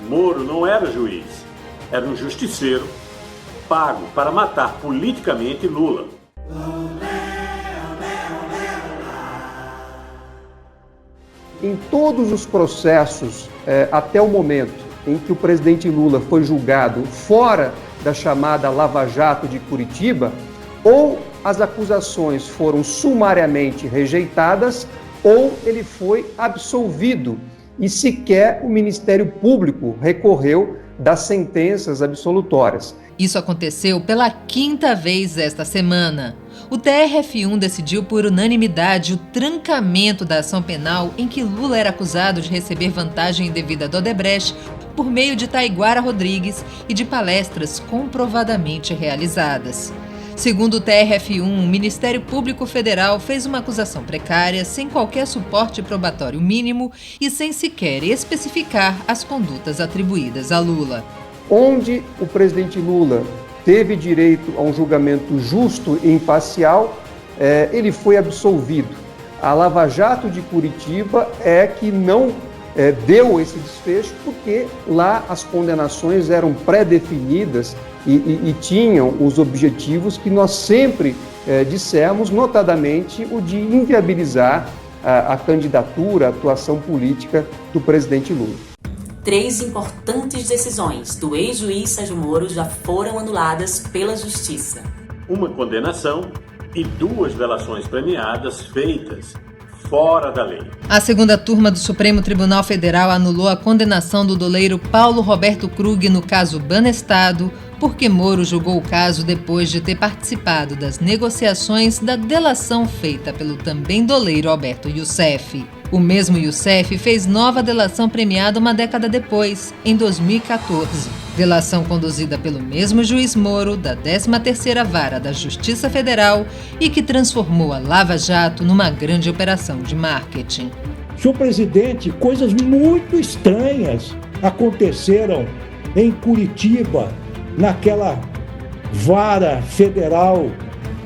Moro não era juiz, era um justiceiro pago para matar politicamente Lula. Em todos os processos, até o momento em que o presidente Lula foi julgado fora da chamada Lava Jato de Curitiba, ou as acusações foram sumariamente rejeitadas, ou ele foi absolvido e sequer o Ministério Público recorreu das sentenças absolutórias. Isso aconteceu pela 5ª vez esta semana. O TRF1 decidiu por unanimidade o trancamento da ação penal em que Lula era acusado de receber vantagem indevida do Odebrecht por meio de Taiguara Rodrigues e de palestras comprovadamente realizadas. Segundo o TRF1, o Ministério Público Federal fez uma acusação precária, sem qualquer suporte probatório mínimo e sem sequer especificar as condutas atribuídas a Lula. Onde o presidente Lula teve direito a um julgamento justo e imparcial, ele foi absolvido. A Lava Jato de Curitiba é que não deu esse desfecho, porque lá as condenações eram pré-definidas e tinham os objetivos que nós sempre dissemos, notadamente o de inviabilizar a candidatura, a atuação política do presidente Lula. 3 importantes decisões do ex-juiz Sérgio Moro já foram anuladas pela Justiça. Uma condenação e 2 delações premiadas feitas fora da lei. A 2ª turma do Supremo Tribunal Federal anulou a condenação do doleiro Paulo Roberto Krug no caso Banestado, porque Moro julgou o caso depois de ter participado das negociações da delação feita pelo também doleiro Alberto Youssef. O mesmo Youssef fez nova delação premiada uma década depois, em 2014. Delação conduzida pelo mesmo juiz Moro, da 13ª Vara da Justiça Federal, e que transformou a Lava Jato numa grande operação de marketing. Senhor presidente, coisas muito estranhas aconteceram em Curitiba, naquela vara federal,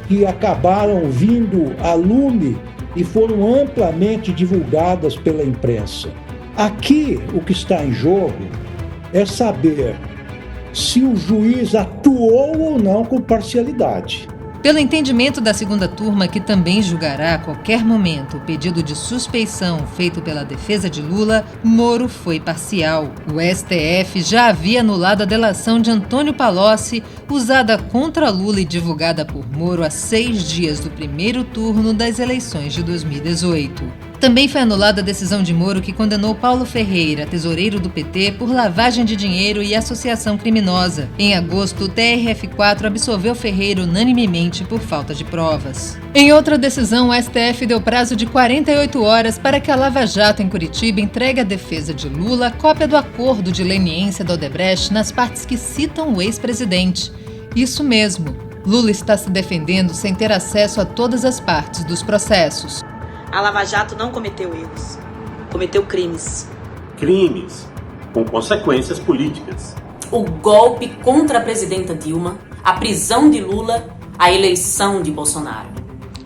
que acabaram vindo a lume e foram amplamente divulgadas pela imprensa. Aqui, o que está em jogo é saber se o juiz atuou ou não com parcialidade. Pelo entendimento da 2ª turma, que também julgará a qualquer momento o pedido de suspeição feito pela defesa de Lula, Moro foi parcial. O STF já havia anulado a delação de Antônio Palocci, usada contra Lula e divulgada por Moro a 6 dias do primeiro turno das eleições de 2018. Também foi anulada a decisão de Moro que condenou Paulo Ferreira, tesoureiro do PT, por lavagem de dinheiro e associação criminosa. Em agosto, o TRF4 absolveu Ferreira unanimemente por falta de provas. Em outra decisão, o STF deu prazo de 48 horas para que a Lava Jato em Curitiba entregue à defesa de Lula cópia do acordo de leniência do Odebrecht nas partes que citam o ex-presidente. Isso mesmo, Lula está se defendendo sem ter acesso a todas as partes dos processos. A Lava Jato não cometeu erros, cometeu crimes. Crimes com consequências políticas. O golpe contra a presidenta Dilma, a prisão de Lula, a eleição de Bolsonaro.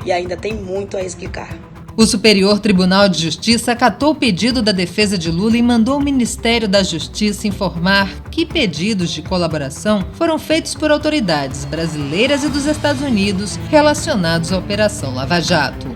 E ainda tem muito a explicar. O Superior Tribunal de Justiça acatou o pedido da defesa de Lula e mandou o Ministério da Justiça informar que pedidos de colaboração foram feitos por autoridades brasileiras e dos Estados Unidos relacionados à Operação Lava Jato.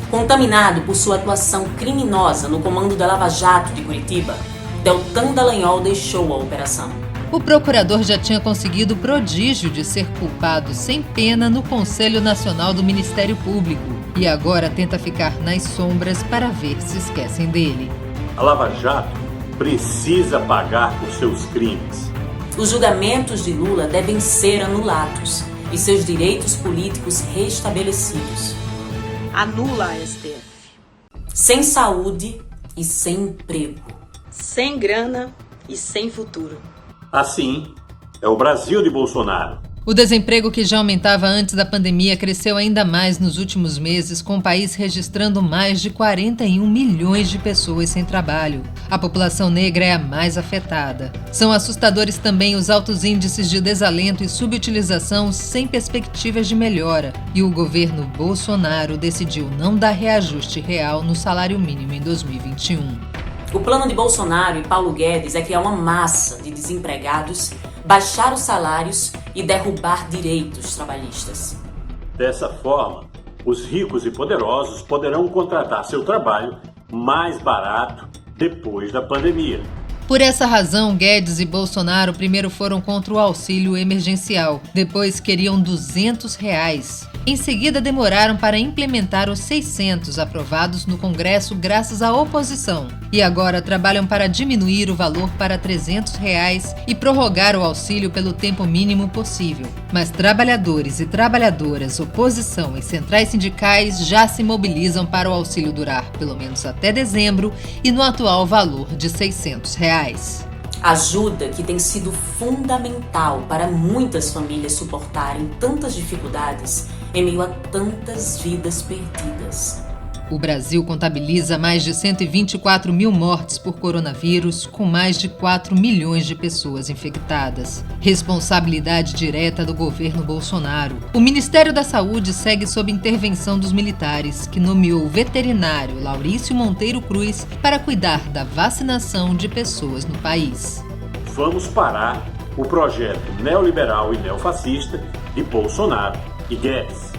Contaminado por sua atuação criminosa no comando da Lava Jato de Curitiba, Deltan Dallagnol deixou a operação. O procurador já tinha conseguido o prodígio de ser culpado sem pena no Conselho Nacional do Ministério Público e agora tenta ficar nas sombras para ver se esquecem dele. A Lava Jato precisa pagar por seus crimes. Os julgamentos de Lula devem ser anulados e seus direitos políticos restabelecidos. Anula a STF. Sem saúde e sem emprego. Sem grana e sem futuro. Assim, é o Brasil de Bolsonaro. O desemprego, que já aumentava antes da pandemia, cresceu ainda mais nos últimos meses, com o país registrando mais de 41 milhões de pessoas sem trabalho. A população negra é a mais afetada. São assustadores também os altos índices de desalento e subutilização sem perspectivas de melhora. E o governo Bolsonaro decidiu não dar reajuste real no salário mínimo em 2021. O plano de Bolsonaro e Paulo Guedes é criar uma massa de desempregados, baixar os salários e derrubar direitos trabalhistas. Dessa forma, os ricos e poderosos poderão contratar seu trabalho mais barato depois da pandemia. Por essa razão, Guedes e Bolsonaro primeiro foram contra o auxílio emergencial, depois queriam R$200. Em seguida, demoraram para implementar os 600 aprovados no Congresso graças à oposição. E agora trabalham para diminuir o valor para R$300 e prorrogar o auxílio pelo tempo mínimo possível. Mas trabalhadores e trabalhadoras, oposição e centrais sindicais já se mobilizam para o auxílio durar pelo menos até dezembro e no atual valor de R$600. Ajuda que tem sido fundamental para muitas famílias suportarem tantas dificuldades em meio a tantas vidas perdidas. O Brasil contabiliza mais de 124 mil mortes por coronavírus, com mais de 4 milhões de pessoas infectadas. Responsabilidade direta do governo Bolsonaro. O Ministério da Saúde segue sob intervenção dos militares, que nomeou o veterinário Laurício Monteiro Cruz para cuidar da vacinação de pessoas no país. Vamos parar o projeto neoliberal e neofascista de Bolsonaro e Guedes.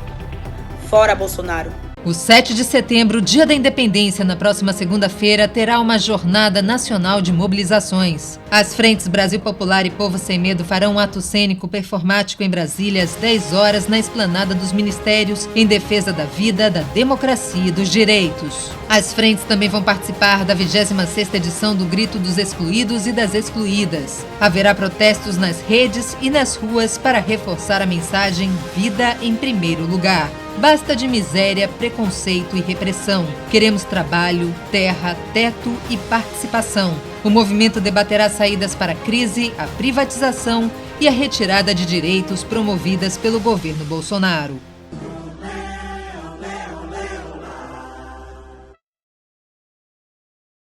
Fora Bolsonaro! O 7 de setembro, Dia da Independência, na próxima segunda-feira, terá uma jornada nacional de mobilizações. As frentes Brasil Popular e Povo Sem Medo farão um ato cênico performático em Brasília às 10 horas na esplanada dos ministérios em defesa da vida, da democracia e dos direitos. As frentes também vão participar da 26ª edição do Grito dos Excluídos e das Excluídas. Haverá protestos nas redes e nas ruas para reforçar a mensagem Vida em Primeiro Lugar. Basta de miséria, preconceito e repressão. Queremos trabalho, terra, teto e participação. O movimento debaterá saídas para a crise, a privatização e a retirada de direitos promovidas pelo governo Bolsonaro.